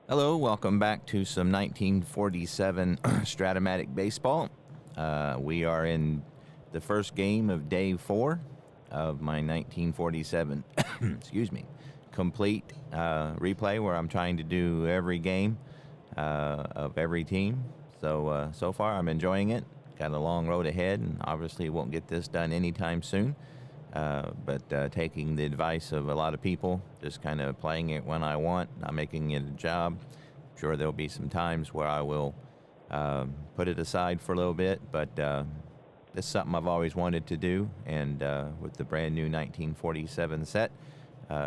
Hello, welcome back to some 1947 Strat-O-Matic baseball. We are in the first game of day 4 of my 1947, excuse me, complete replay where I'm trying to do every game of every team. So far I'm enjoying it. Got a long road ahead and obviously won't get this done anytime soon. But taking the advice of a lot of people, just kind of playing it when I want, not making it a job. I'm sure there'll be some times where I will put it aside for a little bit, but it's something I've always wanted to do. And with the brand new 1947 set,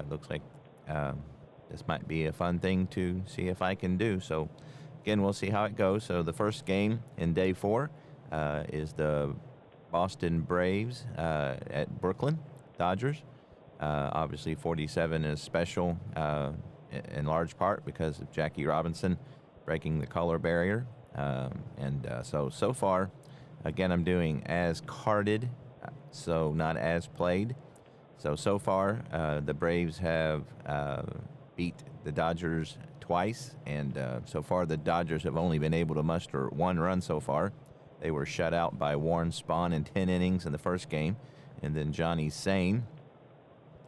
looks like this might be a fun thing to see if I can do. So again, we'll see how it goes. So the first game in day 4 is the Boston Braves at Brooklyn Dodgers. Obviously, 47 is special in large part because of Jackie Robinson breaking the color barrier. So far, again, I'm doing as carded, so not as played. So far, the Braves have beat the Dodgers twice, and so far the Dodgers have only been able to muster 1 run so far. They were shut out by Warren Spahn in 10 innings in the first game. And then Johnny Sane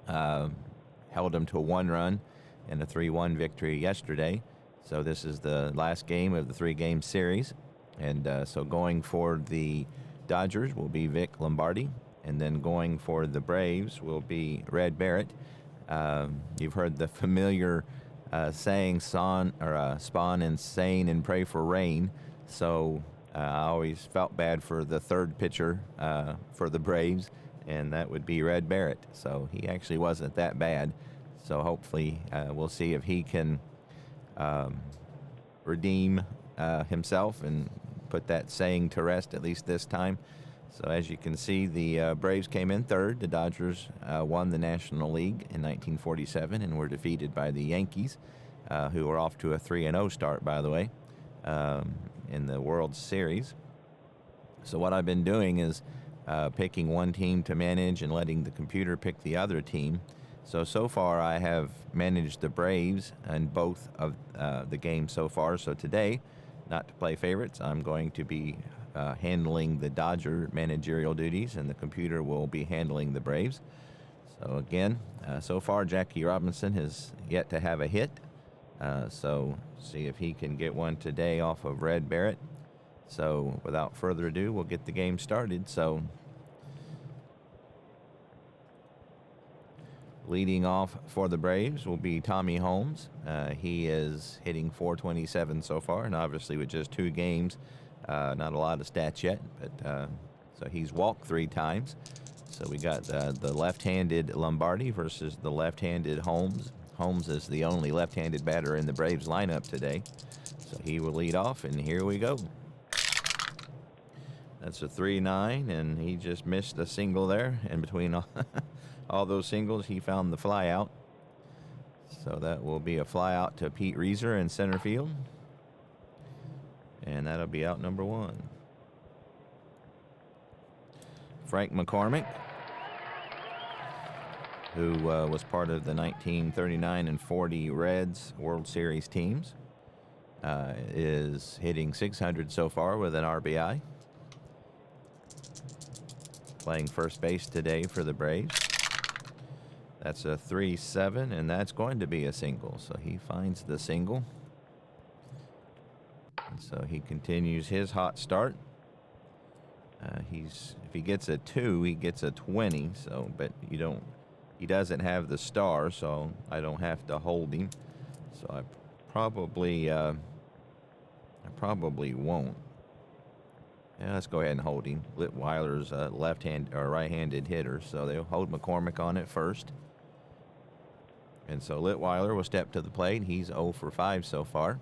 held them to 1 run in a 3-1 victory yesterday. So this is the last game of the 3-game series. And so going for the Dodgers will be Vic Lombardi. And then going for the Braves will be Red Barrett. You've heard the familiar saying, Spahn and Sane and pray for rain. So I always felt bad for the third pitcher for the Braves, and that would be Red Barrett. So he actually wasn't that bad. So hopefully we'll see if he can redeem himself and put that saying to rest, at least this time. So as you can see, the Braves came in third. The Dodgers won the National League in 1947 and were defeated by the Yankees, who were off to a 3-0 start, by the way. In the World Series. So what I've been doing is picking one team to manage and letting the computer pick the other team. So far I have managed the Braves in both of the games so far. So today, not to play favorites, I'm going to be handling the Dodger managerial duties, and the computer will be handling the Braves. So again, so far Jackie Robinson has yet to have a hit. So see if he can get one today off of Red Barrett. So without further ado, we'll get the game started. So leading off for the Braves will be Tommy Holmes. He is hitting .427 so far, and obviously with just 2 games, not a lot of stats yet. But so he's walked 3 times. So we got the left-handed Lombardi versus the left-handed Holmes. Holmes is the only left-handed batter in the Braves lineup today. So he will lead off, and here we go. That's a 3-9, and he just missed a single there. And between all those singles, he found the fly out. So that will be a fly out to Pete Reeser in center field. And that'll be out number 1. Frank McCormick, who was part of the 1939 and 40 Reds World Series teams, is hitting .600 so far with an RBI. Playing first base today for the Braves. That's a 3-7, and that's going to be a single. So he finds the single. And so he continues his hot start. If he gets a 2, he gets a 20. So, but he doesn't have the star, so I don't have to hold him. So I probably won't. Yeah, let's go ahead and hold him. Litweiler's left-hand or right-handed hitter, so they'll hold McCormick on it first. And so Litweiler will step to the plate. He's 0 for 5 so far.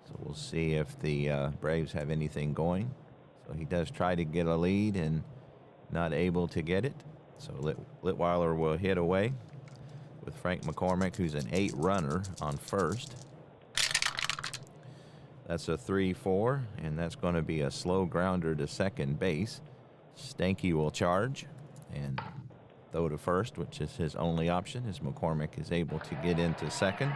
So we'll see if the Braves have anything going. So he does try to get a lead and not able to get it. So Litweiler will hit away with Frank McCormick, who's an 8 runner on first. That's a 3-4, and that's going to be a slow grounder to second base. Stanky will charge and throw to first, which is his only option, as McCormick is able to get into second.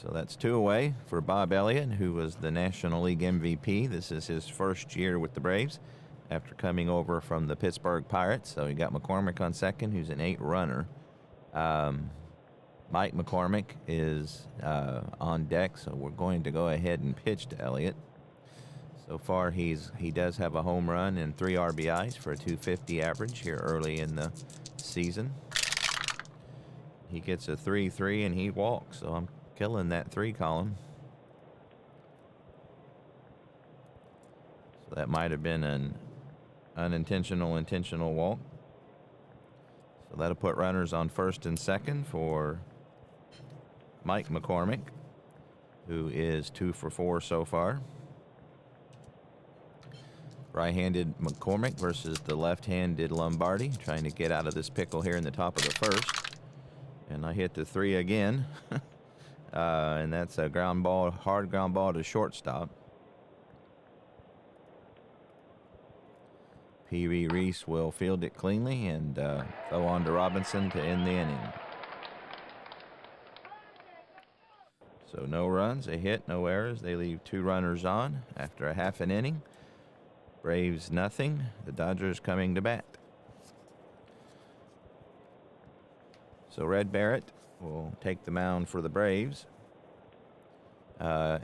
So that's 2 away for Bob Elliott, who was the National League MVP. This is his first year with the Braves after coming over from the Pittsburgh Pirates. So you got McCormick on second, who's an 8 runner. Mike McCormick is on deck, so we're going to go ahead and pitch to Elliott. So far, he does have a home run and 3 RBIs for a .250 average here early in the season. He gets a 3-3 and he walks, so I'm killing that 3 column. So that might have been an intentional walk. So that'll put runners on first and second for Mike McCormick, who is 2 for 4 so far. Right-handed McCormick versus the left-handed Lombardi, trying to get out of this pickle here in the top of the first. And I hit the 3 again. And that's a ground ball, hard ground ball to shortstop. P.V. Reese will field it cleanly and throw on to Robinson to end the inning. So no runs, a hit, no errors. They leave 2 runners on after a half an inning. Braves nothing. The Dodgers coming to bat. So Red Barrett will take the mound for the Braves.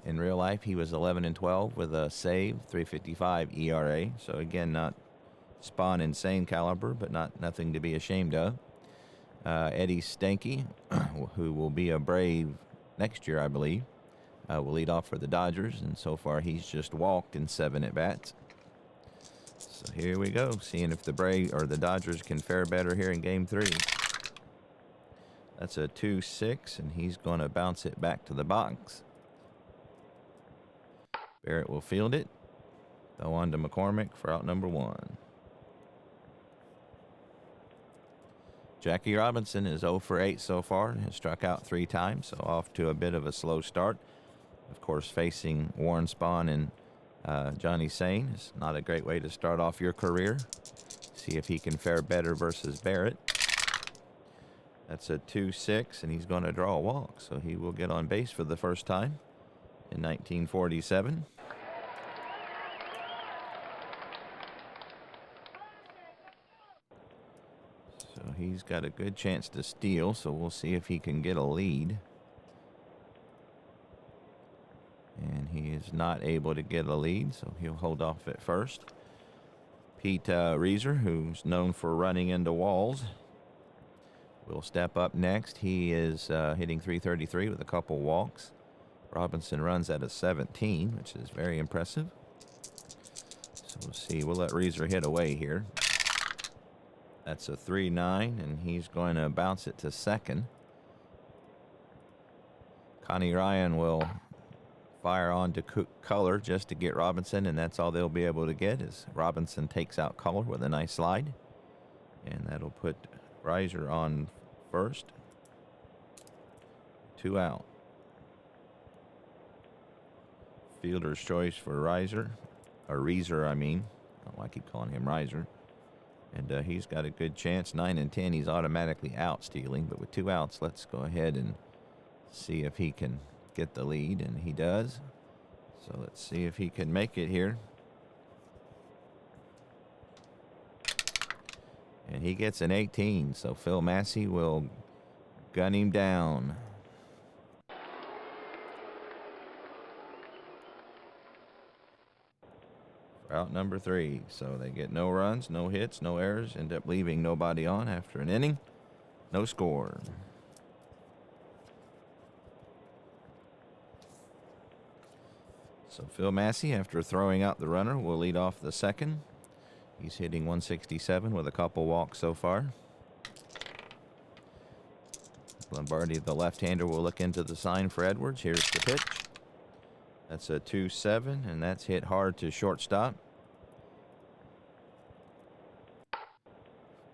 In real life, he was 11-12 with a save, 3.55 ERA. So again, not Spawn insane caliber, but nothing to be ashamed of. Eddie Stanky, who will be a Brave next year, I believe, will lead off for the Dodgers, and so far he's just walked in 7 at-bats. So here we go, seeing if the Braves or the Dodgers can fare better here in Game 3. That's a 2-6, and he's going to bounce it back to the box. Barrett will field it. Throw on to McCormick for out number 1. Jackie Robinson is 0 for 8 so far, has struck out 3 times, so off to a bit of a slow start. Of course, facing Warren Spahn and Johnny Sane is not a great way to start off your career. See if he can fare better versus Barrett. That's a 2-6, and he's going to draw a walk, so he will get on base for the first time in 1947. So he's got a good chance to steal, so we'll see if he can get a lead. And he is not able to get a lead, so he'll hold off at first. Pete Reeser, who's known for running into walls, will step up next. He is hitting .333 with a couple walks. Robinson runs at a 17, which is very impressive. So we'll see. We'll let Reeser hit away here. That's a 3-9, and he's going to bounce it to second. Connie Ryan will fire on to Color just to get Robinson, and that's all they'll be able to get is Robinson takes out Color with a nice slide. And that'll put Reiser on first. 2 out. Fielder's choice for Reeser, I mean. I keep calling him Reiser. And he's got a good chance. 9 and 10, he's automatically out stealing. But with 2 outs, let's go ahead and see if he can get the lead. And he does. So let's see if he can make it here. And he gets an 18. So Phil Massey will gun him down. Out number 3. So they get no runs, no hits, no errors, end up leaving nobody on after an inning. No score. So Phil Massey, after throwing out the runner, will lead off the second. He's hitting .167 with a couple walks so far. Lombardi, the left-hander, will look into the sign for Edwards. Here's the pitch. That's a 2-7, and that's hit hard to shortstop.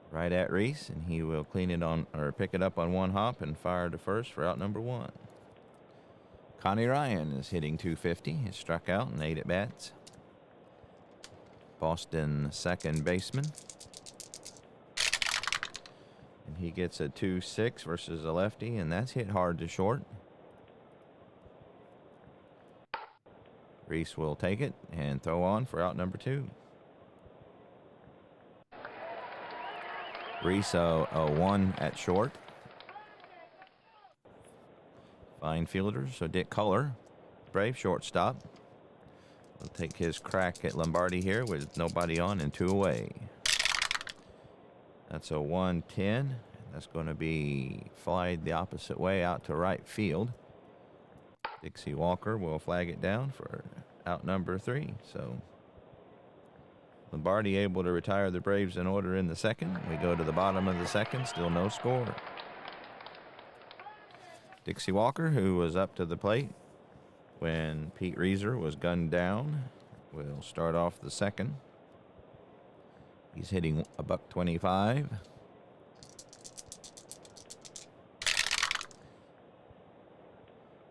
Right at Reese, and he will clean it on, or pick it up on 1 hop and fire to first for out number 1. Connie Ryan is hitting .250. He's struck out in 8 at-bats. Boston second baseman. And he gets a 2-6 versus a lefty, and that's hit hard to short. Reese will take it and throw on for out number 2. Reese a 1 at short. Fine fielder, so Dick Culler, Brave shortstop, will take his crack at Lombardi here with nobody on and 2 away. That's a 1-10. That's going to be flied the opposite way out to right field. Dixie Walker will flag it down for out number 3. So Lombardi able to retire the Braves in order in the second. We go to the bottom of the second, still no score. Dixie Walker, who was up to the plate when Pete Reeser was gunned down, will start off the second. He's hitting a $125.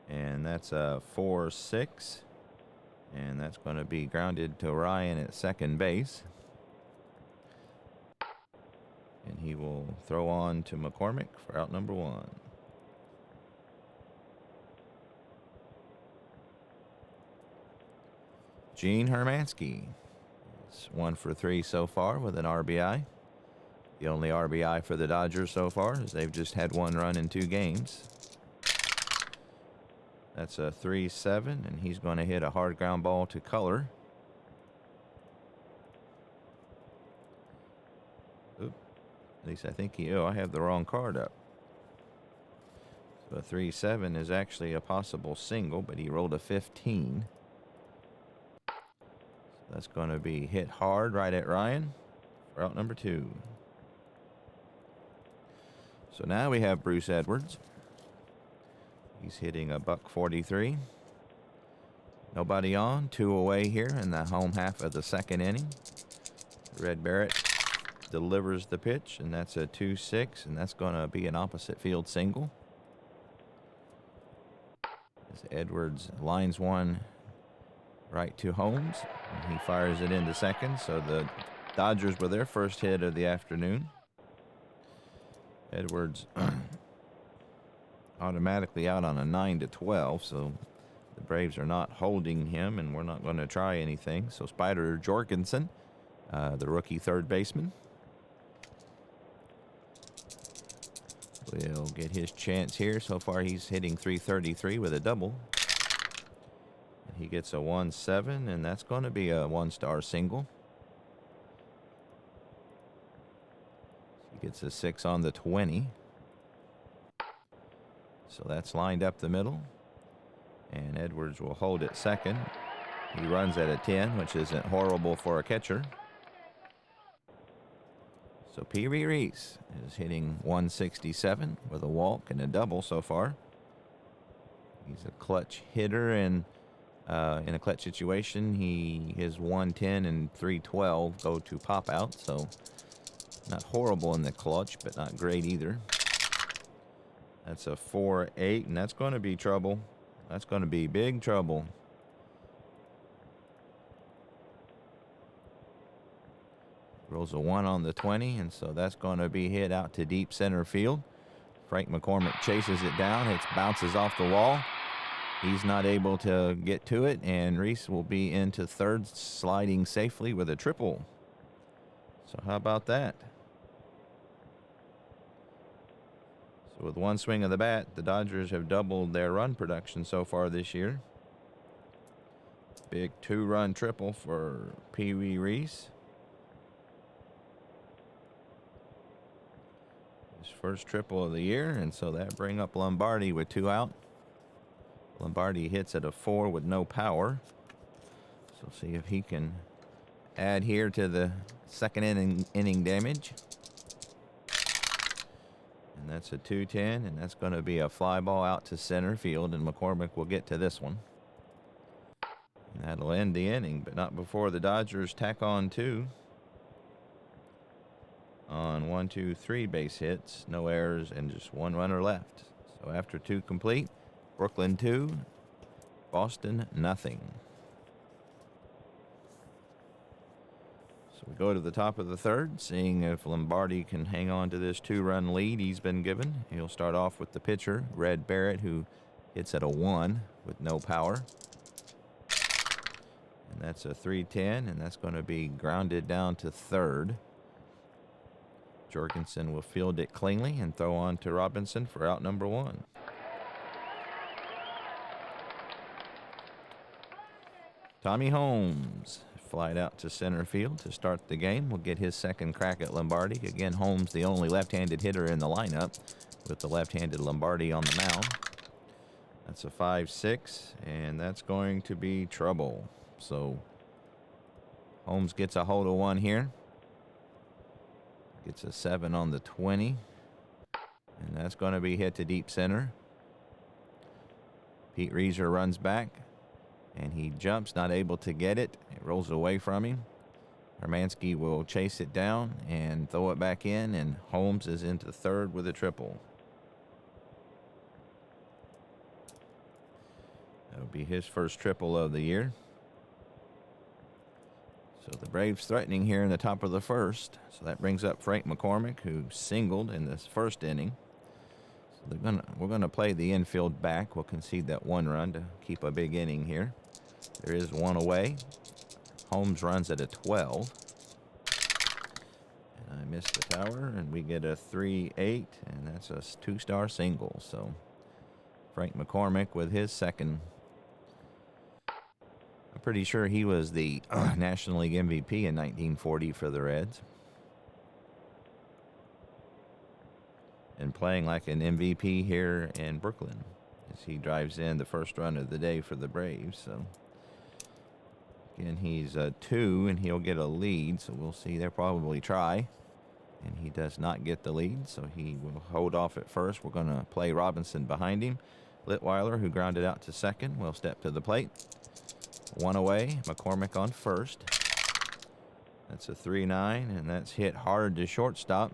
And that's a 4-6. And that's going to be grounded to Ryan at second base. And he will throw on to McCormick for out number 1. Gene Hermansky is 1 for 3 so far with an RBI. The only RBI for the Dodgers so far, as they've just had 1 run in 2 games. That's a 3-7, and he's going to hit a hard ground ball to Culler. Oop. At least I think I have the wrong card up. So a 3-7 is actually a possible single, but he rolled a 15. So that's going to be hit hard right at Ryan for out number 2. So now we have Bruce Edwards. He's hitting a $143. Nobody on, 2 away here in the home half of the second inning. Red Barrett delivers the pitch, and that's a 2-6, and that's going to be an opposite field single. As Edwards lines one right to Holmes, and he fires it into second. So the Dodgers were their first hit of the afternoon. Edwards automatically out on a 9-12, so the Braves are not holding him, and we're not going to try anything. So Spider Jorgensen, the rookie third baseman, will get his chance here. So far he's hitting .333 with a double. He gets a 1-7, and that's going to be a 1-star single. He gets a 6 on the 20. So that's lined up the middle. And Edwards will hold at second. He runs at a 10, which isn't horrible for a catcher. So Pee Wee Reese is hitting 167 with a walk and a double so far. He's a clutch hitter, and in a clutch situation, his 110 and 312 go to pop out. So not horrible in the clutch, but not great either. That's a 4-8, and that's going to be trouble. That's going to be big trouble. Rolls a 1 on the 20, and so that's going to be hit out to deep center field. Frank McCormick chases it down. It bounces off the wall. He's not able to get to it, and Reese will be into third, sliding safely with a triple. So how about that? So with one swing of the bat, the Dodgers have doubled their run production so far this year. Big 2-run triple for Pee Wee Reese. His first triple of the year, and so that brings up Lombardi with 2 out. Lombardi hits at a 4 with no power. So see if he can add here to the second inning damage. And that's a 2-10, and that's going to be a fly ball out to center field, and McCormick will get to this one. And that'll end the inning, but not before the Dodgers tack on 2. On 1, 2, 3 base hits, no errors, and just 1 runner left. So after 2 complete, Brooklyn 2, Boston nothing. So we go to the top of the third, seeing if Lombardi can hang on to this 2-run lead he's been given. He'll start off with the pitcher, Red Barrett, who hits at a 1 with no power. And that's a 3-10, and that's going to be grounded down to third. Jorgensen will field it cleanly and throw on to Robinson for out number 1. Tommy Holmes flied out to center field to start the game. Will get his second crack at Lombardi. Again, Holmes, the only left-handed hitter in the lineup, with the left-handed Lombardi on the mound. That's a 5-6, and that's going to be trouble. So Holmes gets a hold of one here. Gets a 7 on the 20. And that's going to be hit to deep center. Pete Reiser runs back. And he jumps, not able to get it. It rolls away from him. Hermansky will chase it down and throw it back in. And Holmes is into third with a triple. That'll be his first triple of the year. So the Braves threatening here in the top of the first. So that brings up Frank McCormick, who singled in this first inning. So we're gonna play the infield back. We'll concede that 1 run to keep a big inning here. There is 1 away. Holmes runs at a 12. And I missed the tower, and we get a 3-8, and that's a 2-star single. So Frank McCormick with his second. I'm pretty sure he was the National League MVP in 1940 for the Reds. And playing like an MVP here in Brooklyn as he drives in the first run of the day for the Braves. So again, he's 2, and he'll get a lead. So we'll see. They'll probably try. And he does not get the lead, so he will hold off at first. We're going to play Robinson behind him. Litweiler, who grounded out to second, will step to the plate. 1 away. McCormick on first. That's a 3-9, and that's hit hard to shortstop.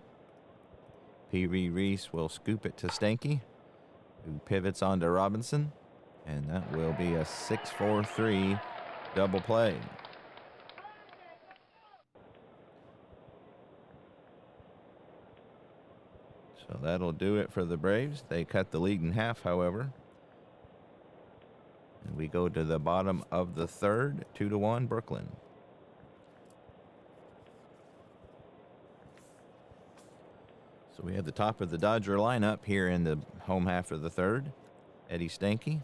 Pee-wee Reese will scoop it to Stanky, who pivots onto Robinson, and that will be a 6-4-3 double play. So that'll do it for the Braves. They cut the lead in half, however. And we go to the bottom of the third, 2-1 Brooklyn. So we have the top of the Dodger lineup here in the home half of the third. Eddie Stanky,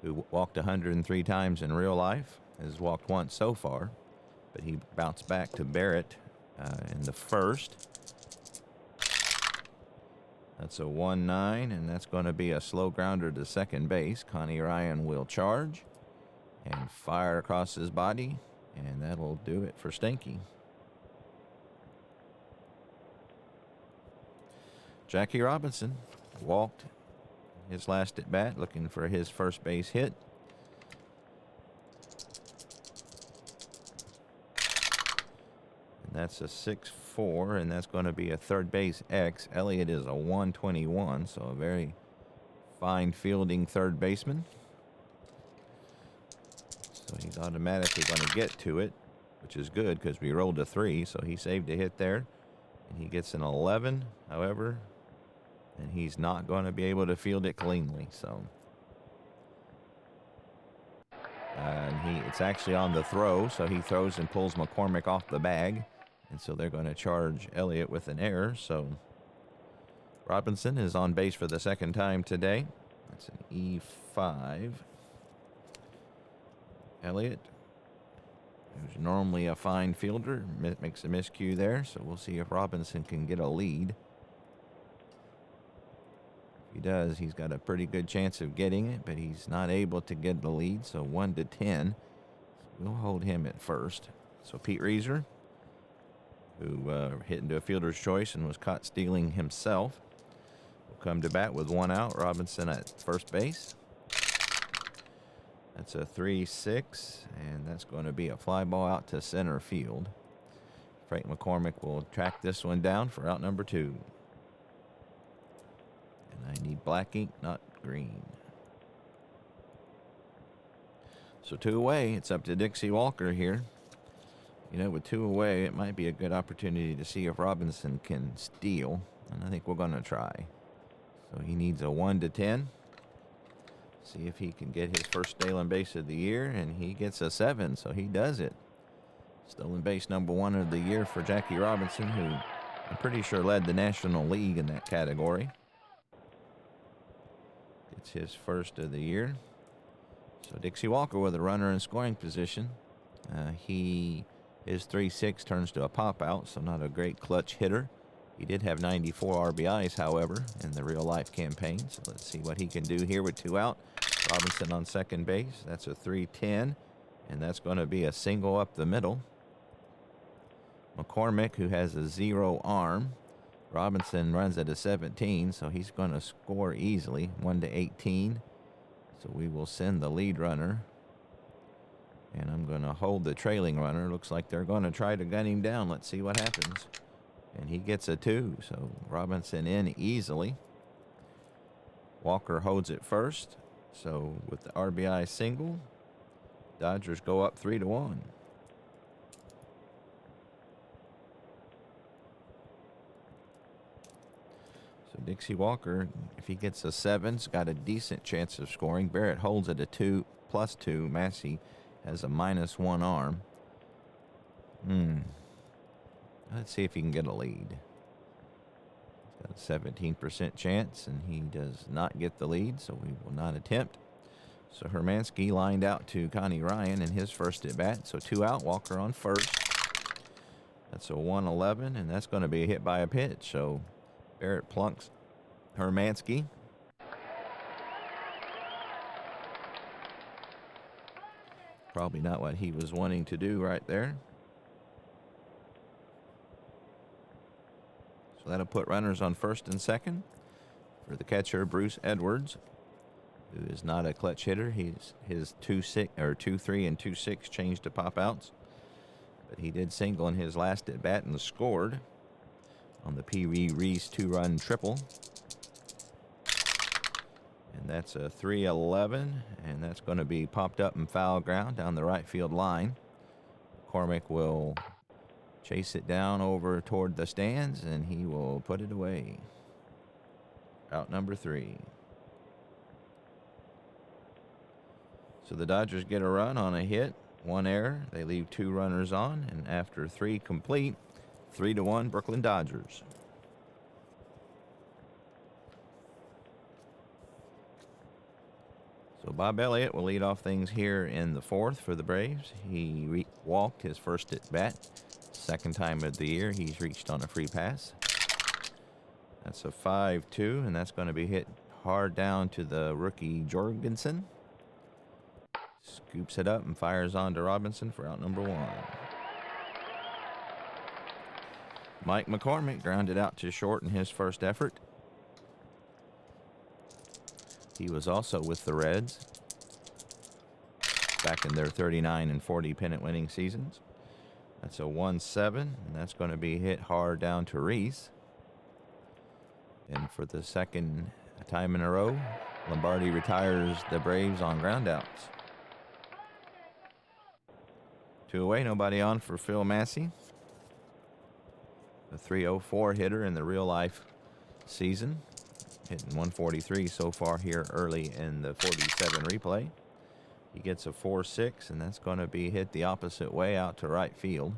who walked 103 times in real life, has walked once so far, but he bounced back to Barrett in the first. That's a 1-9, and that's going to be a slow grounder to second base. Connie Ryan will charge and fire across his body, and that'll do it for Stanky. Jackie Robinson walked his last at bat, looking for his first base hit. And that's a 6-4, and that's going to be a third base X. Elliott is a 121, so a very fine fielding third baseman. So he's automatically going to get to it, which is good because we rolled a 3, so he saved a hit there. And he gets an 11, however, and he's not going to be able to field it cleanly. So, and it's actually on the throw, so he throws and pulls McCormick off the bag, and so they're going to charge Elliott with an error. So Robinson is on base for the second time today. That's an E5. Elliott, who's normally a fine fielder, makes a miscue there, so we'll see if Robinson can get a lead. If he does, he's got a pretty good chance of getting it, but he's not able to get the lead, so 1-10. So we'll hold him at first. So Pete Reiser, who hit into a fielder's choice and was caught stealing himself, will come to bat with 1 out. Robinson at first base. That's a 3-6, and that's going to be a fly ball out to center field. Frank McCormick will track this one down for out number 2. And I need black ink, not green. So 2 away. It's up to Dixie Walker here. You know, with 2 away, it might be a good opportunity to see if Robinson can steal. And I think we're going to try. So he needs a 1-10. See if he can get his first stolen base of the year, and he gets a 7, so he does it. Stolen base number 1 of the year for Jackie Robinson, who I'm pretty sure led the National League in that category. Gets his first of the year. So Dixie Walker with a runner in scoring position. His 3-6 turns to a pop out, so not a great clutch hitter. He did have 94 RBIs, however, in the real-life campaign. So let's see what he can do here with 2 out. Robinson on second base. That's a 3-10, and that's going to be a single up the middle. McCormick, who has a 0 arm. Robinson runs at a 17, so he's going to score easily, 1-18. So we will send the lead runner. And I'm going to hold the trailing runner. Looks like they're going to try to gun him down. Let's see what happens. And he gets a 2, so Robinson in easily. Walker holds it first. So with the RBI single, Dodgers go up 3-1. So Dixie Walker, if he gets a 7's got a decent chance of scoring. Barrett holds it a 2+2. Massey has a -1 arm. Let's see if he can get a lead. He's got a 17% chance, and he does not get the lead, so we will not attempt. So Hermansky lined out to Connie Ryan in his first at bat. So 2 out, Walker on first. That's a 1-11, and that's going to be a hit by a pitch. So Barrett plunks Hermansky. Probably not what he was wanting to do right there. So that'll put runners on first and second for the catcher, Bruce Edwards, who is not a clutch hitter. His 2-3 and 2-6 changed to pop outs, but he did single in his last at bat and scored on the Pee Wee Reese 2-run triple. And that's a 3-11, and that's going to be popped up and foul ground down the right field line. McCormick will chase it down over toward the stands, and he will put it away. Out number 3. So the Dodgers get a run on a hit, 1 error. They leave 2 runners on, and after 3 complete, 3-1 Brooklyn Dodgers. So Bob Elliott will lead off things here in the 4th for the Braves. He walked his first at bat. Second time of the year he's reached on a free pass. That's a 5-2, and that's going to be hit hard down to the rookie Jorgensen. Scoops it up and fires on to Robinson for out number 1. Mike McCormick grounded out to short in his first effort. He was also with the Reds back in their 39 and 40 pennant winning seasons. That's a 1-7, and that's going to be hit hard down to Reese. And for the second time in a row, Lombardi retires the Braves on groundouts. 2 away, nobody on for Phil Massey. A 304 hitter in the real life season. Hitting 143 so far here early in the 47 replay. He gets a 4-6, and that's going to be hit the opposite way out to right field.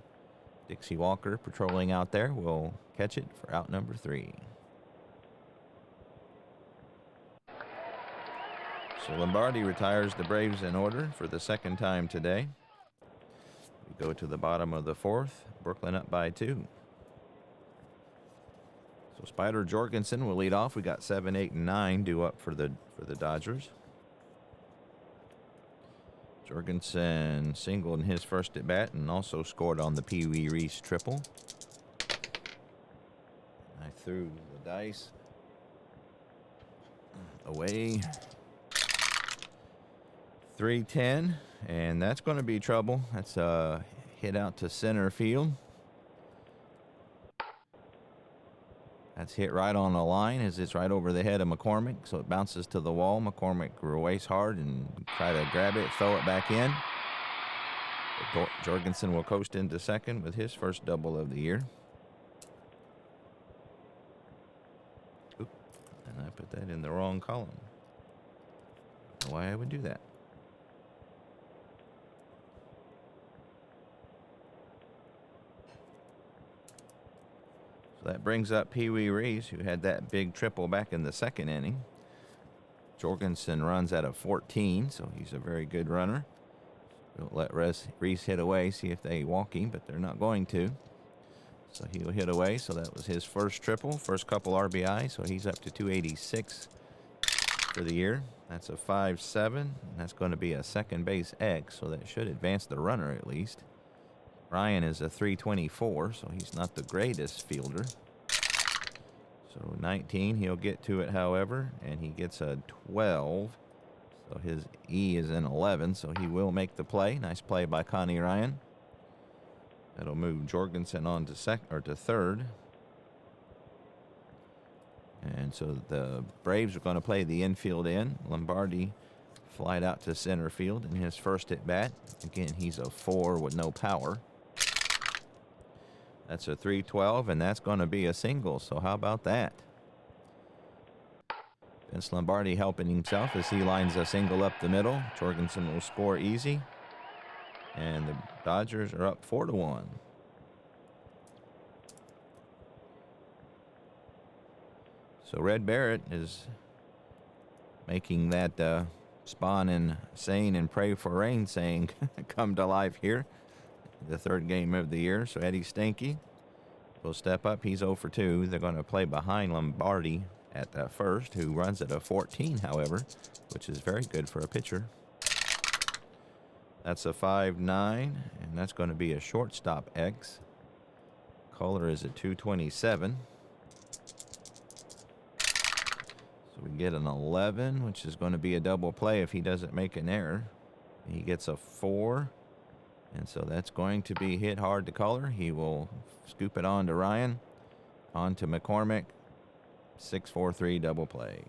Dixie Walker patrolling out there will catch it for out number 3. So Lombardi retires the Braves in order for the second time today. We go to the bottom of the 4th. Brooklyn up by 2. So Spider Jorgensen will lead off. We got 7, 8, and 9 due up for the Dodgers. Jorgensen singled in his first at bat and also scored on the Pee Wee Reese triple. I threw the dice away. 3-10, and that's going to be trouble. That's a hit out to center field. That's hit right on the line as it's right over the head of McCormick, so it bounces to the wall. McCormick race hard and try to grab it, throw it back in. Jorgensen will coast into second with his first double of the year. Oop, and I put that in the wrong column. know why I would do that. So that brings up Pee Wee Reese, who had that big triple back in the second inning. Jorgensen runs at a 14, so he's a very good runner. We'll let Reese hit away, see if they walk him, but they're not going to. So he'll hit away. So that was his first triple, first couple RBI. So he's up to 286 for the year. That's a 5-7, and that's going to be a second base X, so that should advance the runner at least. Ryan is a 324, so he's not the greatest fielder. So 19, he'll get to it, however, and he gets a 12. So his E is an 11, so he will make the play. Nice play by Connie Ryan. That'll move Jorgensen on to third. And so the Braves are going to play the infield in. Lombardi flied out to center field in his first at bat. Again, he's a 4 with no power. That's a 312, and that's going to be a single. So how about that? Vince Lombardi helping himself as he lines a single up the middle. Jorgensen will score easy. And the Dodgers are up 4-1. So Red Barrett is making that spawn and saying and pray for rain saying come to life here. The third game of the year. So Eddie Stanky will step up. He's 0 for 2. They're going to play behind Lombardi at first, who runs at a 14, however, which is very good for a pitcher. That's a 5-9, and that's going to be a shortstop X. Kohler is at 227. So we get an 11, which is going to be a double play if he doesn't make an error. He gets a 4, and so that's going to be hit hard to Kohler. He will scoop it on to Ryan, on to McCormick. 6-4-3 double play.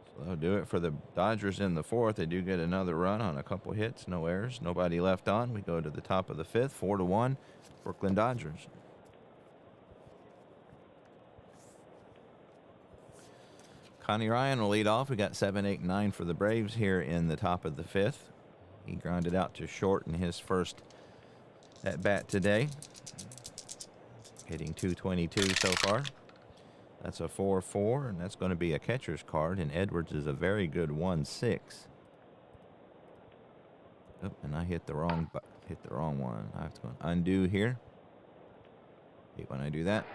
So that'll do it for the Dodgers in the fourth. They do get another run on a couple hits, no errors, nobody left on. We go to the top of the fifth, 4-1, Brooklyn Dodgers. Connie Ryan will lead off. We got 7, 8, 9 for the Braves here in the top of the fifth. He grounded out to short in his first at bat today. Hitting 222 so far. That's a 4-4, and that's going to be a catcher's card. And Edwards is a very good 1-6. Oh, and I hit the wrong one. I have to undo here. Hate when I do that.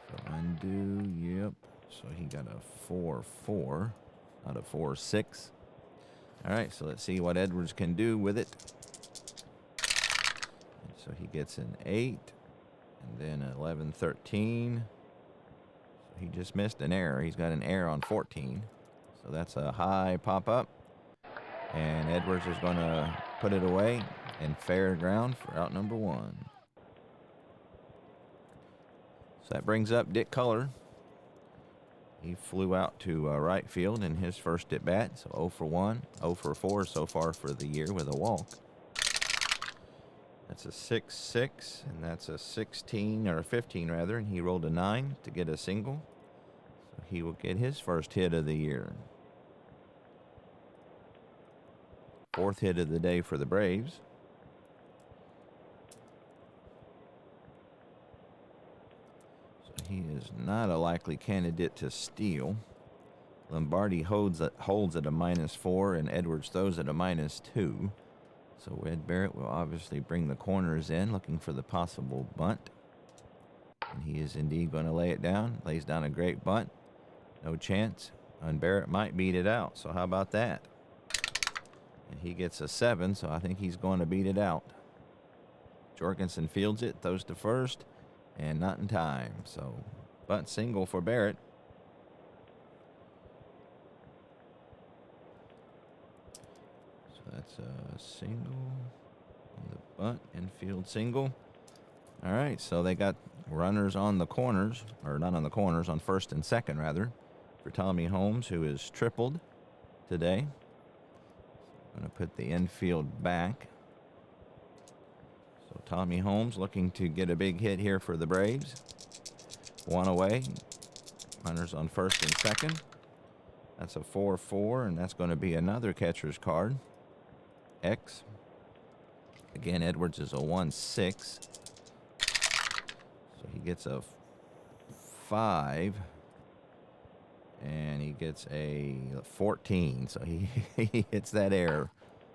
So undo, yep. So he got a 4-4. Not a 4-6. All right, so let's see what Edwards can do with it. And so he gets an 8, and then an 11, 13. So he just missed an error. He's got an error on 14. So that's a high pop-up. And Edwards is going to put it away and fair ground for out number 1. So that brings up Dick Culler. He flew out to right field in his first at bat, so 0 for 1, 0 for 4 so far for the year with a walk. That's a 6-6, and that's a 16 or a 15 rather, and he rolled a 9 to get a single. So he will get his first hit of the year. Fourth hit of the day for the Braves. He is not a likely candidate to steal. Lombardi holds at a -4, and Edwards throws at a -2. So Red Barrett will obviously bring the corners in, looking for the possible bunt. And he is indeed going to lay it down. Lays down a great bunt. No chance. And Barrett might beat it out. So how about that? And he gets a 7, so I think he's going to beat it out. Jorgensen fields it, throws to first. And not in time. So, bunt single for Barrett. So that's a single on the bunt, infield single. All right, so they got runners on the corners, or not on the corners, on first and second rather, for Tommy Holmes, who is tripled today. So I'm going to put the infield back. So Tommy Holmes looking to get a big hit here for the Braves. One away. Runners on first and second. That's a 4-4, and that's going to be another catcher's card. X. Again, Edwards is a 1-6. So he gets a 5. And he gets a 14. So he hits that error.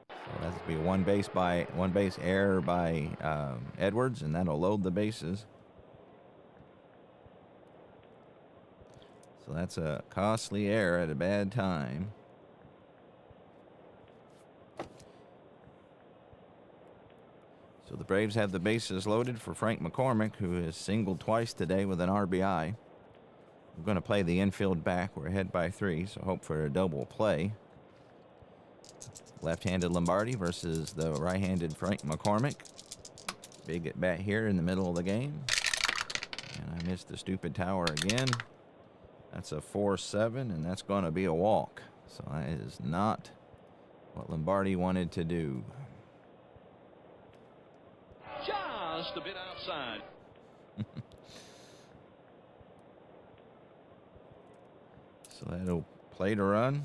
So that's be one base error by Edwards, and that'll load the bases. So that's a costly error at a bad time. So the Braves have the bases loaded for Frank McCormick, who has singled twice today with an RBI. We're going to play the infield back. We're ahead by 3, so hope for a double play. Left-handed Lombardi versus the right-handed Frank McCormick. Big at bat here in the middle of the game. And I missed the stupid tower again. That's a 4-7, and that's going to be a walk. So that is not what Lombardi wanted to do. Just a bit outside. So that'll play to run.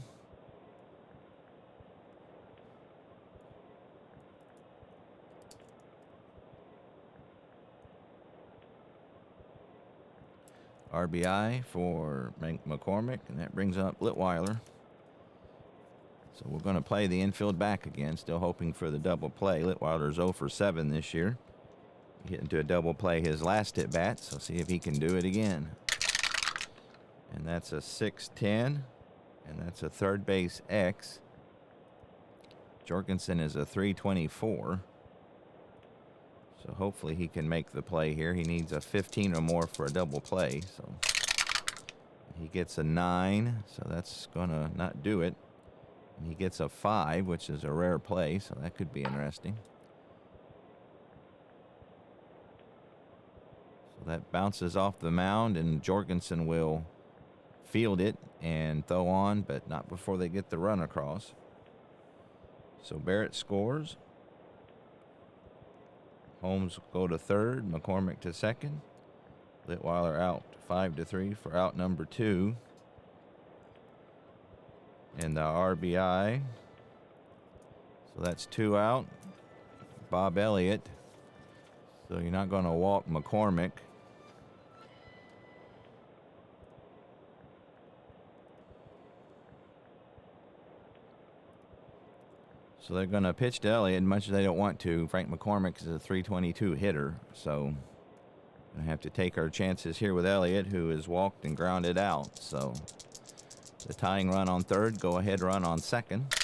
RBI for McCormick, and that brings up Litweiler. So we're going to play the infield back again, still hoping for the double play. Litweiler's 0 for 7 this year. He hit into a double play his last at bat, so see if he can do it again. And that's a 6-10, and that's a third base X. Jorgensen is a 324. So hopefully he can make the play here. He needs a 15 or more for a double play. So he gets a 9, so that's going to not do it. And he gets a 5, which is a rare play, so that could be interesting. So that bounces off the mound, and Jorgensen will field it and throw on, but not before they get the run across. So Barrett scores. Holmes go to third, McCormick to second. Litweiler out 5-3 for out number 2. And the RBI. So that's 2 out. Bob Elliott. So you're not going to walk McCormick. So they're going to pitch to Elliott, much as they don't want to. Frank McCormick is a 322 hitter, so going to have to take our chances here with Elliott, who has walked and grounded out. So the tying run on third, go ahead run on second.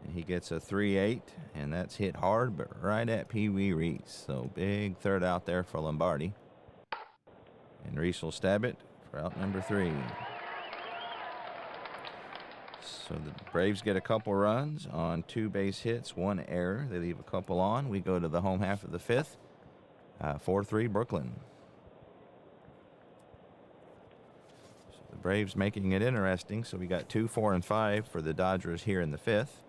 And he gets a 3-8, and that's hit hard, but right at Pee Wee Reese. So big third out there for Lombardi. And Reese will stab it for out number 3. So the Braves get a couple runs on 2 base hits, 1 error. They leave a couple on. We go to the home half of the 5th. 4-3 Brooklyn. So the Braves making it interesting. So we got 2, 4, and 5 for the Dodgers here in the 5th.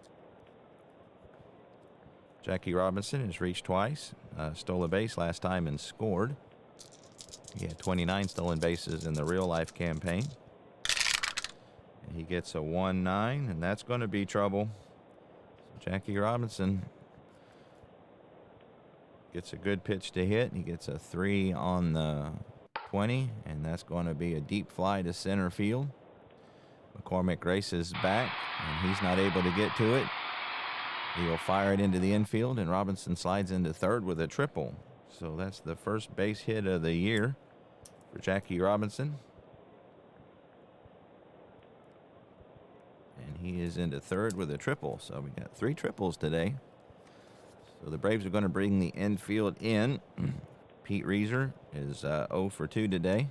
Jackie Robinson has reached twice. Stole a base last time and scored. He had 29 stolen bases in the real-life campaign. He gets a 1-9, and that's going to be trouble. So Jackie Robinson gets a good pitch to hit. He gets a 3 on the 20, and that's going to be a deep fly to center field. McCormick races back, and he's not able to get to it. He will fire it into the infield, and Robinson slides into third with a triple. So that's the first base hit of the year for Jackie Robinson. And he is into third with a triple. So we got 3 triples today. So the Braves are going to bring the infield in. Pete Reiser is 0 for 2 today.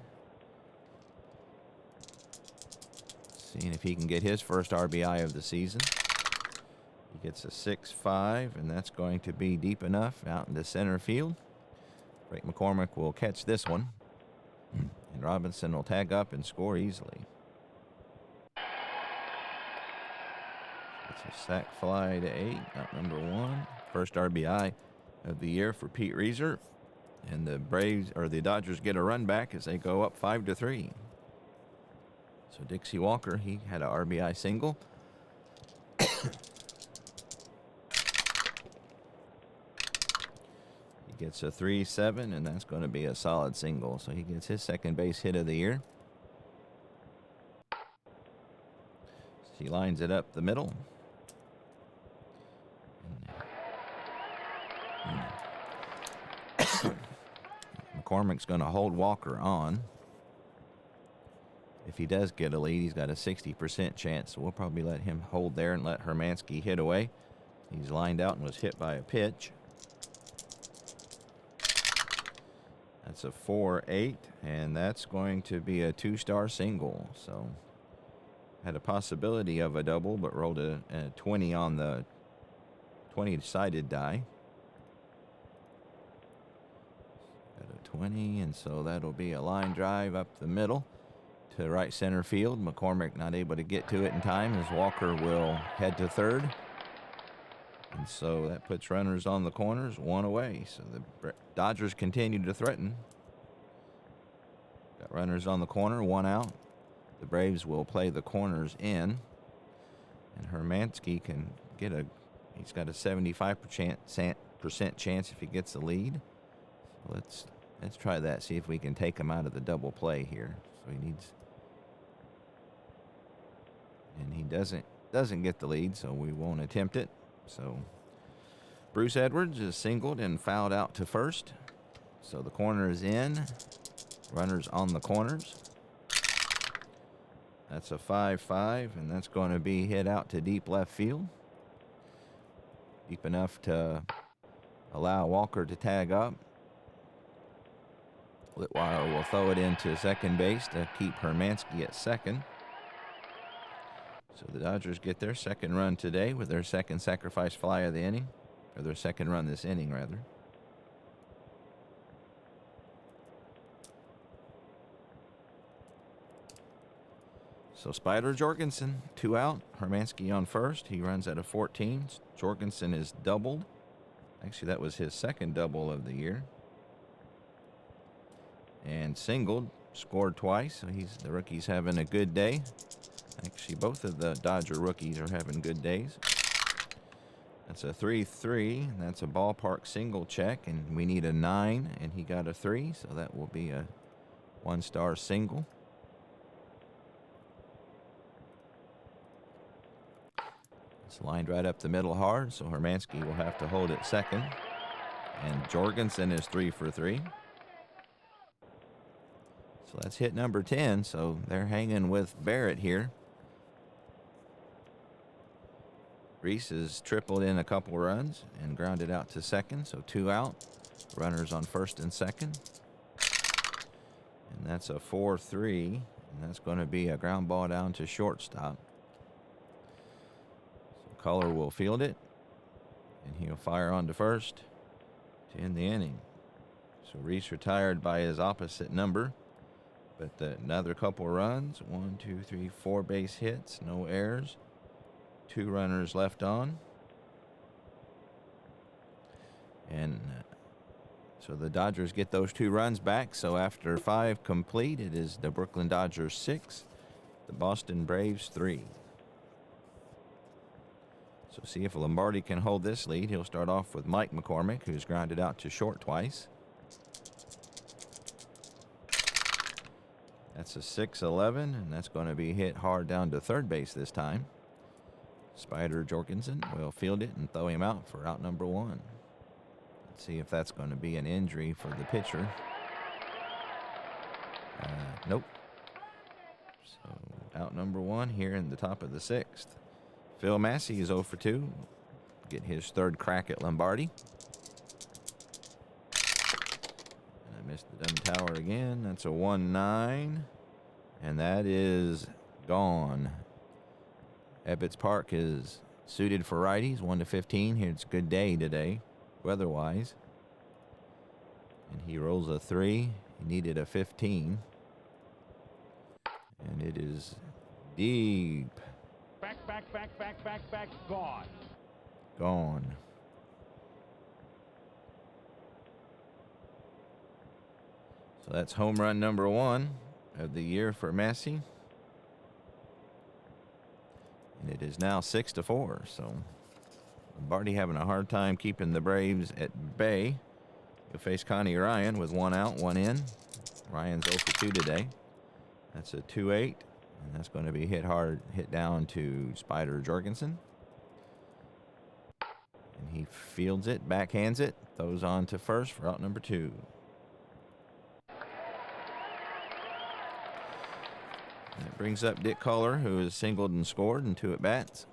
Seeing if he can get his first RBI of the season. He gets a 6-5, and that's going to be deep enough out into center field. Frank McCormick will catch this one. And Robinson will tag up and score easily. It's a sac fly to 8, out number 1. First RBI of the year for Pete Reiser. And the the Dodgers get a run back as they go up 5-3. So Dixie Walker, he had a RBI single. He gets a 3-7, and that's going to be a solid single. So he gets his second base hit of the year. He lines it up the middle. McCormick's going to hold Walker on. If he does get a lead, he's got a 60% chance. So we'll probably let him hold there and let Hermansky hit away. He's lined out and was hit by a pitch. That's a 4-8, and that's going to be a 2-star single. So had a possibility of a double, but rolled a 20 on the 20-sided die. Got a 20, and so that'll be a line drive up the middle to right center field. McCormick not able to get to it in time as Walker will head to third. And so that puts runners on the corners, one away. So the Dodgers continue to threaten. Got runners on the corner, one out. The Braves will play the corners in. And Hermansky can get he's got a 75% chance if he gets the lead. So let's try that, see if we can take him out of the double play here. So he needs, and he doesn't get the lead, so we won't attempt it. So Bruce Edwards is singled and fouled out to first. So the corner is in. Runners on the corners. That's a 5-5, and that's going to be hit out to deep left field. Deep enough to allow Walker to tag up. Litwire will throw it into second base to keep Hermansky at second. So the Dodgers get their second run today with their second sacrifice fly of the inning, or their second run this inning, rather. So Spider Jorgensen, 2 out. Hermansky on first. He runs at a 14. Jorgensen is doubled. Actually, that was his second double of the year. And singled, scored twice. So the rookie's having a good day. Actually, both of the Dodger rookies are having good days. That's a 3-3. That's a ballpark single check, and we need a 9, and he got a 3, so that will be a 1-star single. It's lined right up the middle hard, so Hermansky will have to hold it second. And Jorgensen is 3 for 3. So that's hit number 10, so they're hanging with Barrett here. Reese has tripled in a couple runs and grounded out to second, so 2 out. Runners on first and second. And that's a 4-3, and that's going to be a ground ball down to shortstop. So Culler will field it, and he'll fire on to first to end the inning. So Reese retired by his opposite number, but another couple runs. 1, 2, 3, 4 base hits, no errors. 2 runners left on. And so the Dodgers get those 2 runs back. So after 5 complete, it is the Brooklyn Dodgers 6, the Boston Braves 3. So see if Lombardi can hold this lead. He'll start off with Mike McCormick, who's grounded out to short twice. That's a 6-11, and that's going to be hit hard down to third base this time. Spider Jorgensen will field it and throw him out for out number 1. Let's see if that's going to be an injury for the pitcher. Nope. So out number 1 here in the top of the 6th. Phil Massey is 0 for 2. Get his third crack at Lombardi. And I missed the dumb tower again. That's a 1-9. And that is gone. Ebbets Park is suited for righties, 1-15. Here it's a good day today, weather-wise. And he rolls a 3. He needed a 15. And it is deep. Back, gone. Gone. So that's home run number 1 of the year for Massey. And it is now 6-4. So Lombardi having a hard time keeping the Braves at bay. He'll face Connie Ryan with 1 out, 1 in. Ryan's 0 for 2 today. That's a 2-8. And that's going to be hit down to Spider Jorgensen. And he fields it, backhands it, throws on to first for out number 2. That brings up Dick Culler, who has singled and scored in 2 at-bats.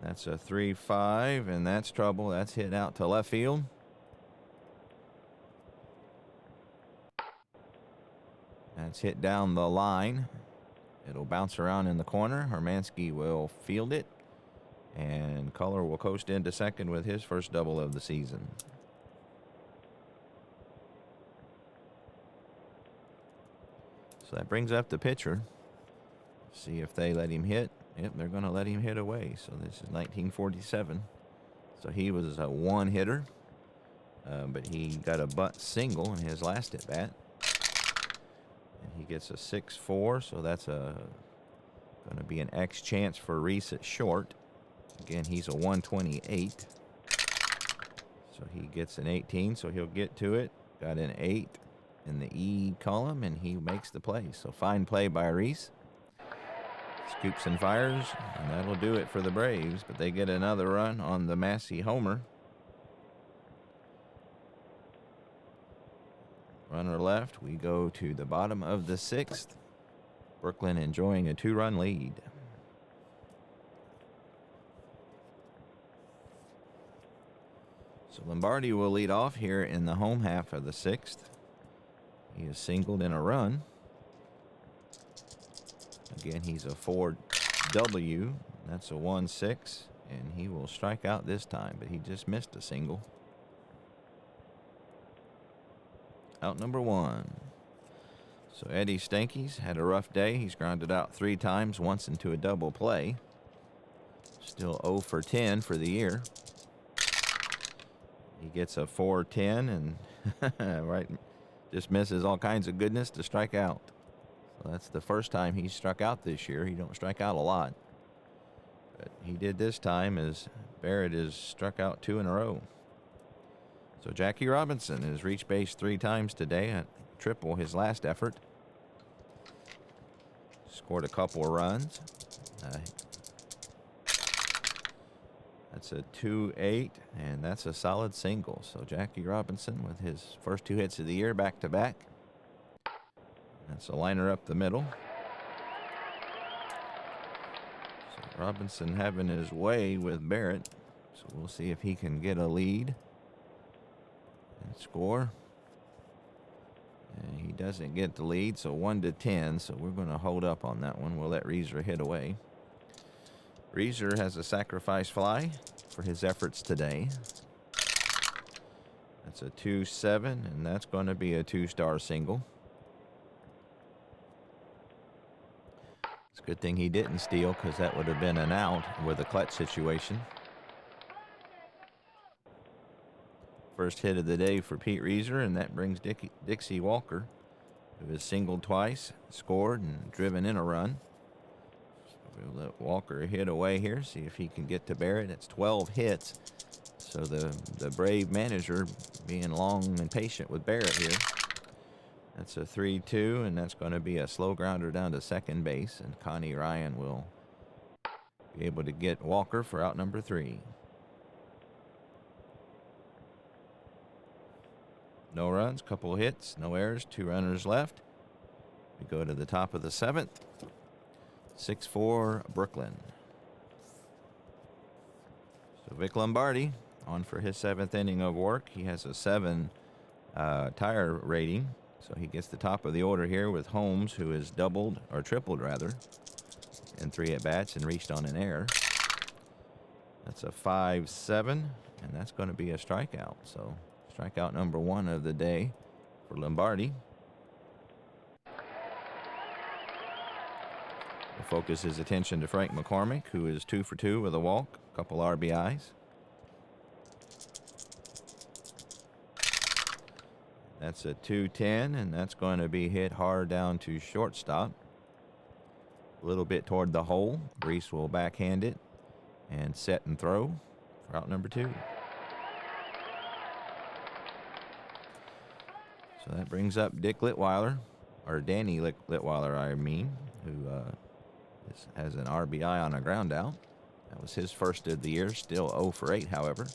That's a 3-5, and that's trouble. That's hit out to left field. That's hit down the line. It'll bounce around in the corner. Hermansky will field it, and Culler will coast into second with his first double of the season. So that brings up the pitcher. See if they let him hit. Yep, they're going to let him hit away. So this is 1947. So he was a 1-hitter, but he got a butt single in his last at bat. And he gets a 6-4, so that's going to be an X chance for Reese at short. Again, he's a 128. So he gets an 18, so he'll get to it. Got an 8 in the E column, and he makes the play. So fine play by Reese. Scoops and fires, and that'll do it for the Braves, but they get another run on the Massey homer. Runner left. We go to the bottom of the 6th. Brooklyn enjoying a 2-run lead. So Lombardi will lead off here in the home half of the 6th. He is singled in a run. Again, he's a 4W. That's a 1-6, and he will strike out this time, but he just missed a single. Out number 1. So Eddie Stankies had a rough day. He's grounded out 3 times, once into a double play. Still 0 for 10 for the year. He gets a 4-10 and right, just misses all kinds of goodness to strike out. So that's the first time he's struck out this year. He don't strike out a lot, but he did this time as Barrett has struck out 2 in a row. So Jackie Robinson has reached base 3 times today, a triple his last effort. Scored a couple of runs. That's a 2-8, and that's a solid single. So Jackie Robinson with his first 2 hits of the year back to back. That's a liner up the middle. So Robinson having his way with Barrett. So we'll see if he can get a lead and score. And he doesn't get the lead, so 1-10. So we're going to hold up on that one. We'll let Reeser hit away. Reeser has a sacrifice fly for his efforts today. That's a 2-7, and that's going to be a 2-star single. It's a good thing he didn't steal, because that would have been an out with a clutch situation. First hit of the day for Pete Reeser, and that brings Dixie Walker, who has singled twice, scored, and driven in a run. We'll let Walker hit away here, see if he can get to Barrett. It's 12 hits, so the Brave manager being long and patient with Barrett here. That's a 3-2, and that's going to be a slow grounder down to second base, and Connie Ryan will be able to get Walker for out number 3. No runs, couple hits, no errors, 2 runners left. We go to the top of the 7th. 6-4 Brooklyn. So Vic Lombardi on for his 7th inning of work. He has a 7 tire rating, so he gets the top of the order here with Holmes, who has doubled, or tripled rather, in 3 at-bats and reached on an error. That's a 5-7, and that's going to be a strikeout. So strikeout number 1 of the day for Lombardi. We'll focus his attention to Frank McCormick, who is 2 for 2 with a walk, a couple RBIs. That's a 2-10, and that's going to be hit hard down to shortstop. A little bit toward the hole. Reese will backhand it and set and throw for out number 2. So that brings up Dick Litweiler, or Danny Litweiler, I mean, who has an RBI on a ground out. That was his first of the year, still 0 for 8, however.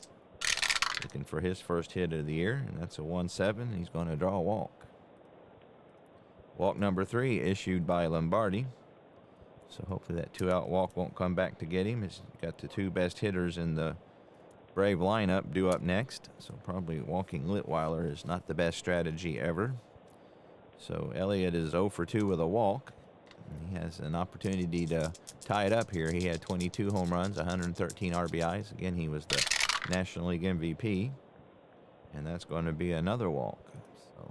Looking for his first hit of the year, and that's a 1-7. He's going to draw a walk. Walk number 3 issued by Lombardi. So hopefully that 2-out walk won't come back to get him. He's got the 2 best hitters in the Brave lineup due up next. So probably walking Litweiler is not the best strategy ever. So Elliott is 0 for 2 with a walk. And he has an opportunity to tie it up here. He had 22 home runs, 113 RBIs. Again, he was the National League MVP. And that's going to be another walk. So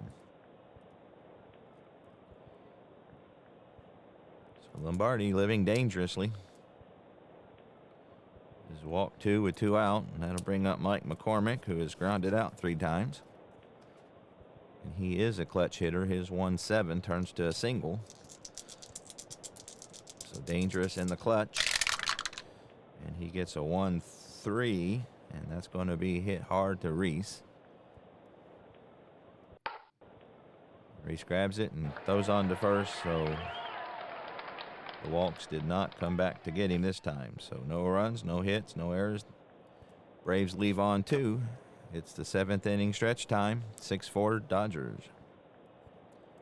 Lombardi living dangerously. Is walk 2 with 2 out, and that'll bring up Mike McCormick, who has grounded out 3 times. And he is a clutch hitter. His 1-7 turns to a single. So dangerous in the clutch. And he gets a 1-3, and that's going to be hit hard to Reese. Reese grabs it and throws on to first, so the walks did not come back to get him this time. So no runs, no hits, no errors. Braves leave on 2. It's the 7th inning stretch time. 6-4 Dodgers.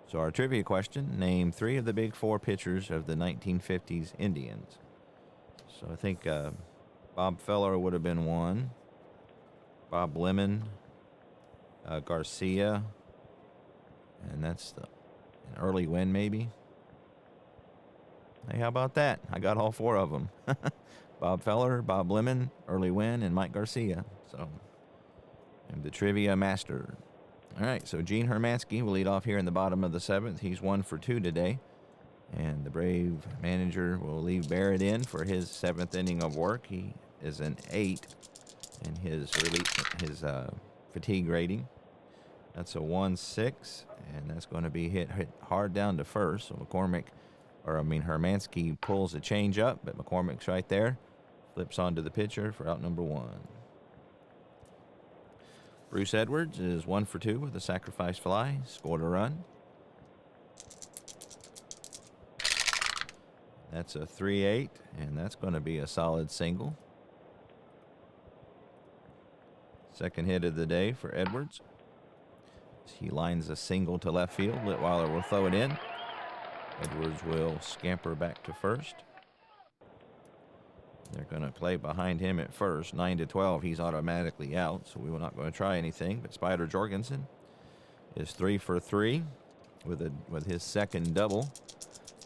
So our trivia question, name 3 of the big 4 pitchers of the 1950s Indians. So I think Bob Feller would have been 1. Bob Lemon, Garcia, and that's an early win maybe. Hey, how about that? I got all 4 of them. Bob Feller, Bob Lemon, Early Wynn, and Mike Garcia. So I'm the trivia master. All right, so Gene Hermansky will lead off here in the bottom of the 7th. He's 1 for 2 today. And the Brave manager will leave Barrett in for his 7th inning of work. He is an 8 in his fatigue rating. That's a 1-6, and that's going to be hit hard down to first. So Hermansky pulls a change up, but McCormick's right there. Flips onto the pitcher for out number 1. Bruce Edwards is 1 for 2 with a sacrifice fly. Scored a run. That's a 3-8, and that's going to be a solid single. Second hit of the day for Edwards. He lines a single to left field. Litweiler will throw it in. Edwards will scamper back to first. They're going to play behind him at first. 9-12, he's automatically out, so we were not going to try anything. But Spider Jorgensen is 3 for 3 with his second double.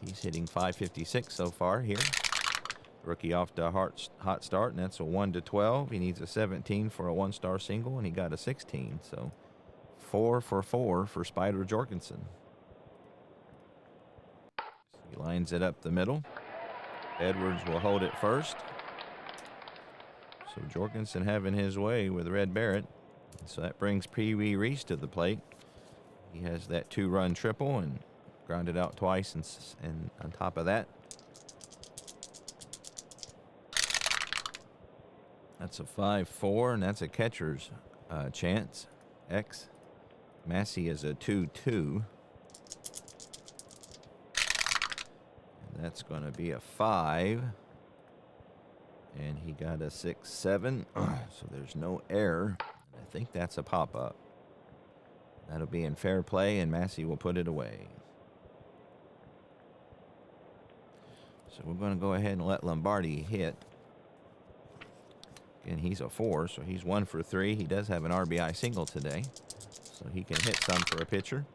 He's hitting .556 so far here. Rookie off to a hot start, and that's a 1-12. He needs a 17 for a 1-star single, and he got a 16. So 4 for 4 for Spider Jorgensen. He lines it up the middle. Edwards will hold it first. So Jorgensen having his way with Red Barrett. So that brings Pee Wee Reese to the plate. He has that 2-run triple and grounded out twice, and on top of that, that's a 5-4, and that's a catcher's chance. X. Massey is a 2-2. That's going to be a 5. And he got a 6-7. So there's no error. I think that's a pop-up. That'll be in fair play, and Massey will put it away. So we're going to go ahead and let Lombardi hit. Again, he's a 4, so he's 1 for 3. He does have an RBI single today, so he can hit some for a pitcher.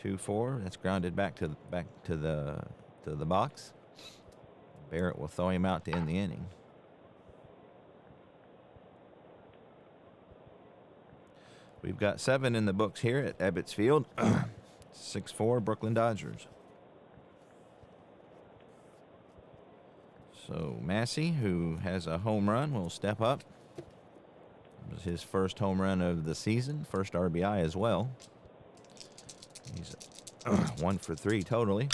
2-4. That's grounded back to the box. Barrett will throw him out to end the inning. We've got 7 in the books here at Ebbets Field. 6-4 Brooklyn Dodgers. So Massey, who has a home run, will step up. It was his first home run of the season, first RBI as well. He's 1 for 3 totally.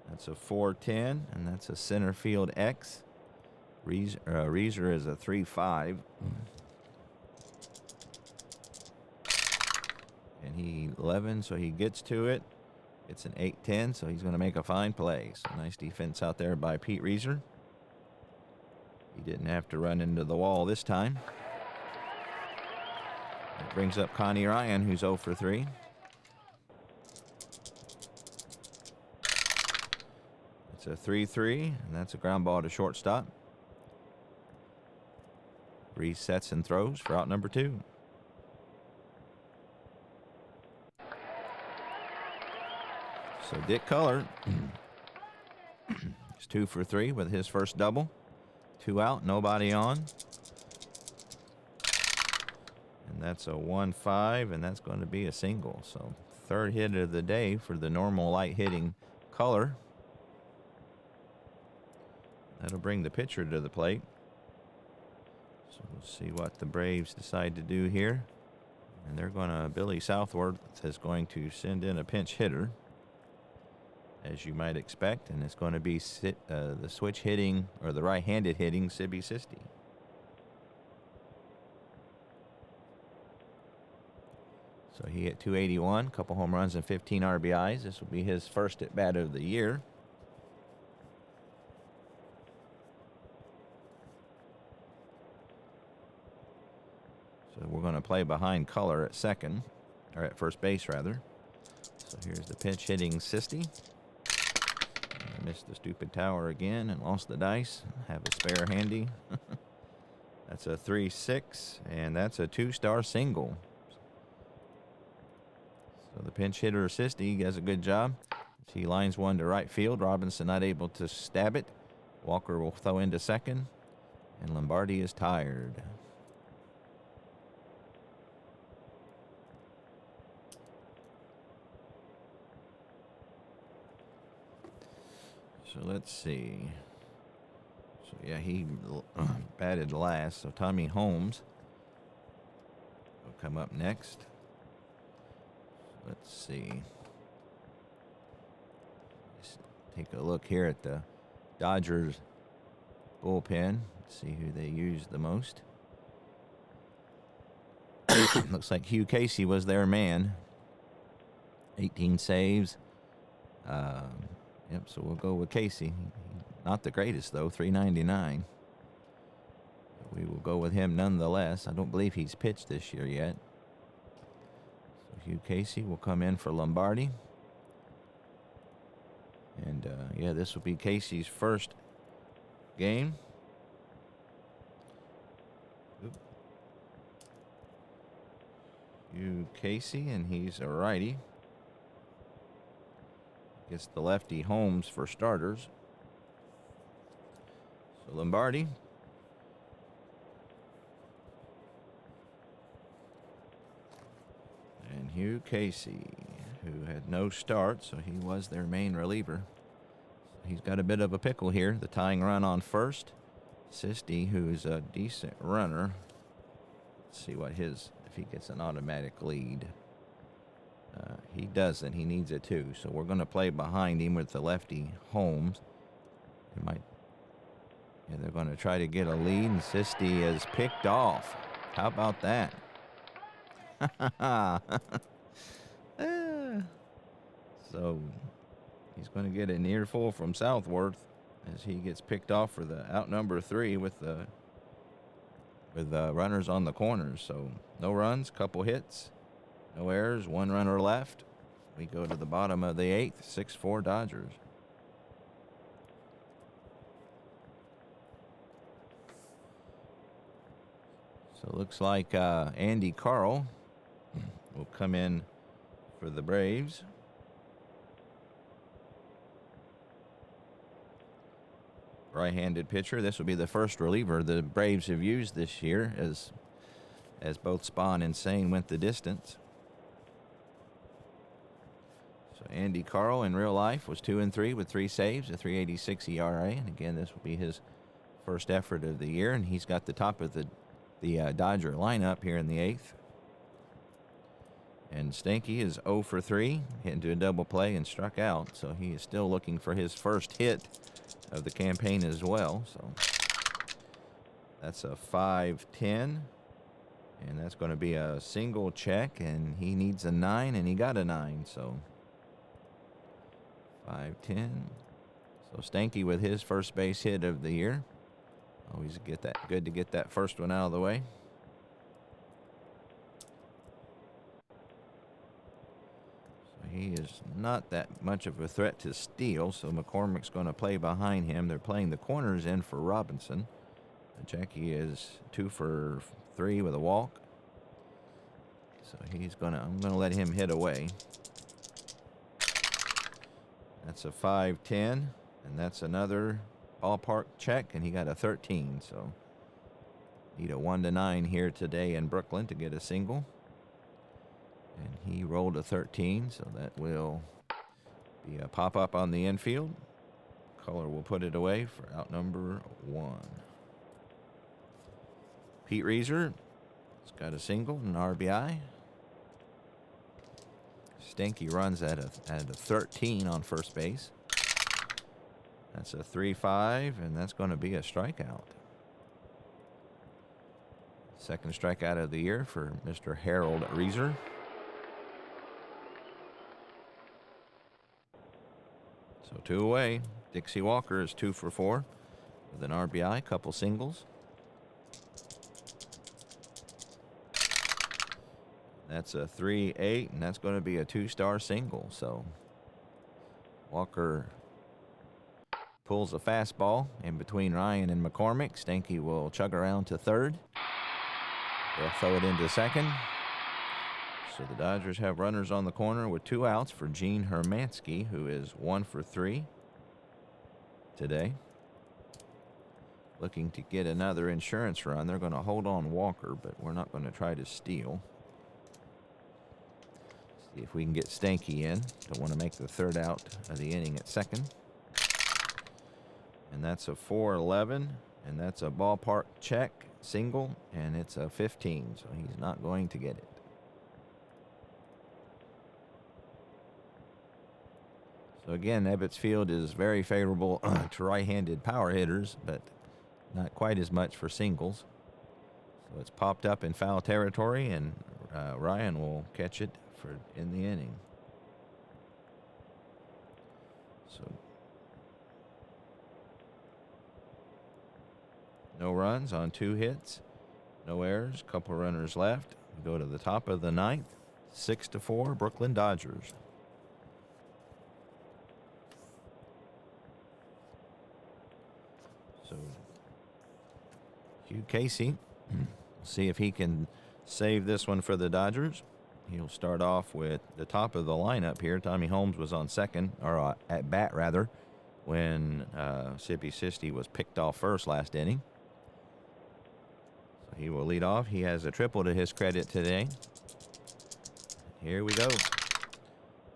That's a 4-10, and that's a center field X. Reeser is a 3-5. And he 11, so he gets to it. It's an 8-10, so he's going to make a fine play. So nice defense out there by Pete Reeser. He didn't have to run into the wall this time. That brings up Connie Ryan, who's 0 for 3. It's a 3-3, and that's a ground ball to shortstop. Resets and throws for out number 2. So Dick Culler is 2 for 3 with his first double. 2 out, nobody on. And that's a 1-5, and that's going to be a single. So third hit of the day for the normal light hitting Culler. That'll bring the pitcher to the plate. So we'll see what the Braves decide to do here. And they're going to, Billy Southworth is going to send in a pinch hitter, as you might expect, and it's going to be the switch hitting, or the right-handed hitting, Sibby Sisti. So he hit 281, couple home runs and 15 RBIs. This will be his first at-bat of the year. So we're going to play behind Culler at second, or at first base, rather. So here's the pinch hitting Sisti. I missed the stupid tower again and lost the dice. Have a spare handy. That's a 3-6, and that's a 2-star single. So the pinch hitter Sisti does a good job. He lines one to right field. Robinson not able to stab it. Walker will throw into second, and Lombardi is tired. So let's see. So yeah, he batted last. So Tommy Holmes will come up next. Let's see. Let's take a look here at the Dodgers bullpen. See who they use the most. Looks like Hugh Casey was their man. 18 saves. Yep, so we'll go with Casey. Not the greatest, though, 399. We will go with him nonetheless. I don't believe he's pitched this year yet. So Hugh Casey will come in for Lombardi. And, yeah, this will be Casey's first game. Hugh Casey, and he's a righty. Gets the lefty Holmes for starters. So Lombardi. And Hugh Casey, who had no start, so he was their main reliever. So he's got a bit of a pickle here. The tying run on first. Sisti, who's a decent runner. Let's see what if he gets an automatic lead. He doesn't. He needs a 2. So we're going to play behind him with the lefty Holmes. They're going to try to get a lead, and Sisti is picked off. How about that? So he's going to get an earful from Southworth as he gets picked off for the out number 3 with runners on the corners. So no runs, couple hits. No errors, 1 runner left. We go to the bottom of the 8th, 6-4 Dodgers. So it looks like Andy Carl will come in for the Braves. Right-handed pitcher. This will be the first reliever the Braves have used this year as both Spahn and Sane went the distance. Andy Carl in real life was 2-3 with 3 saves, a 3.86 ERA, and again, this will be his first effort of the year, and he's got the top of the Dodger lineup here in the 8th. And Stanky is 0 for 3, hit into a double play and struck out. So he is still looking for his first hit of the campaign as well. So that's a 5-10. And that's going to be a single check. And he needs a 9, and he got a 9. So 5-10. So Stanky with his first base hit of the year. Always good to get that first one out of the way. So he is not that much of a threat to steal, so McCormick's going to play behind him. They're playing the corners in for Robinson. Jackie is 2 for 3 with a walk. So I'm gonna let him hit away. That's a 5-10, and that's another ballpark check, and he got a 13. So need a 1-9 here today in Brooklyn to get a single. And he rolled a 13, so that will be a pop-up on the infield. Color will put it away for out number 1. Pete Reeser has got a single and an RBI. Stanky runs at a 13 on first base. That's a 3-5, and that's going to be a strikeout. Second strikeout of the year for Mr. Harold Reeser. So 2 away. Dixie Walker is 2 for 4 with an RBI, couple singles. That's a 3-8, and that's going to be a 2-star single. So Walker pulls a fastball in between Ryan and McCormick. Stanky will chug around to third. They'll throw it into second. So the Dodgers have runners on the corner with 2 outs for Gene Hermansky, who is 1 for 3 today. Looking to get another insurance run. They're going to hold on Walker, but we're not going to try to steal. See if we can get Stanky in. Don't want to make the third out of the inning at second. And that's a 4-11, and that's a ballpark check, single, and it's a 15, so he's not going to get it. So again, Ebbets Field is very favorable to right-handed power hitters, but not quite as much for singles. So it's popped up in foul territory, and Ryan will catch it in the inning. So no runs on 2 hits, no errors, couple runners left. We go to the top of the 9th, 6-4, Brooklyn Dodgers. So Hugh Casey, see if he can save this one for the Dodgers. He'll start off with the top of the lineup here. Tommy Holmes was on second, or at bat rather, when Sippy Sisti was picked off first last inning. So he will lead off. He has a triple to his credit today. Here we go.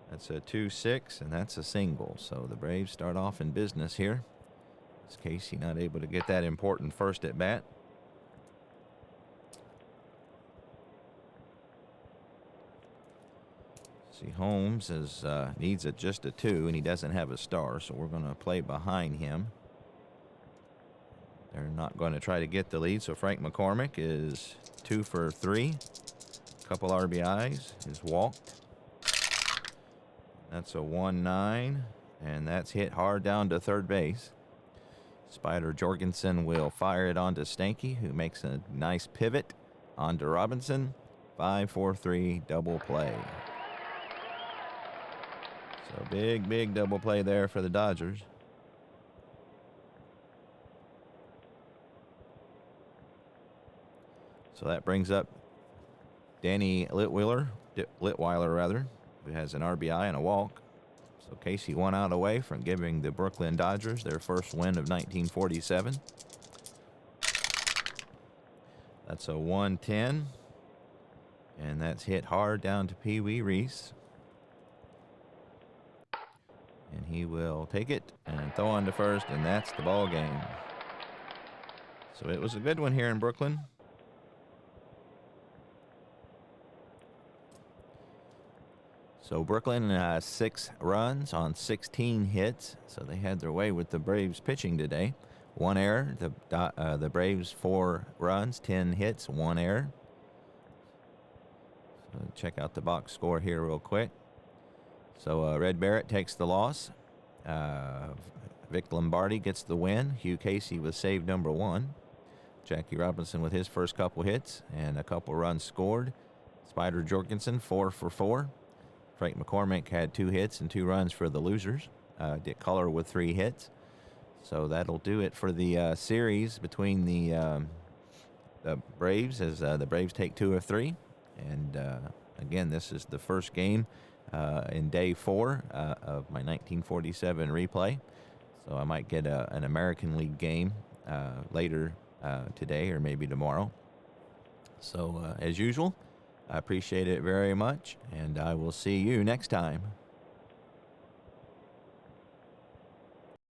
That's a 2-6, and that's a single. So the Braves start off in business here. Is Casey not able to get that important first at bat? See, Holmes needs just a 2, and he doesn't have a star, so we're going to play behind him. They're not going to try to get the lead, so Frank McCormick is 2 for 3. Couple RBIs, is walked. That's a 1-9, and that's hit hard down to third base. Spider Jorgensen will fire it onto Stanky, who makes a nice pivot onto Robinson. 5-4-3 double play. So big double play there for the Dodgers. So that brings up Danny Litweiler, who has an RBI and a walk. So Casey 1 out away from giving the Brooklyn Dodgers their first win of 1947. That's a 1-10, and that's hit hard down to Pee Wee Reese. And he will take it and throw on to first, and that's the ball game. So it was a good one here in Brooklyn. So Brooklyn, 6 runs on 16 hits. So they had their way with the Braves pitching today. 1 error. The Braves 4 runs, 10 hits, 1 error. So check out the box score here real quick. So Red Barrett takes the loss. Vic Lombardi gets the win. Hugh Casey was save number 1. Jackie Robinson with his first couple hits and a couple runs scored. Spider Jorgensen 4 for 4. Frank McCormick had 2 hits and 2 runs for the losers. Dick Culler with 3 hits. So that'll do it for the series between the Braves, as the Braves take 2 of 3. And again, this is the first game in day 4 of my 1947 replay. So I might get an American League game later today or maybe tomorrow. So as usual, I appreciate it very much, and I will see you next time.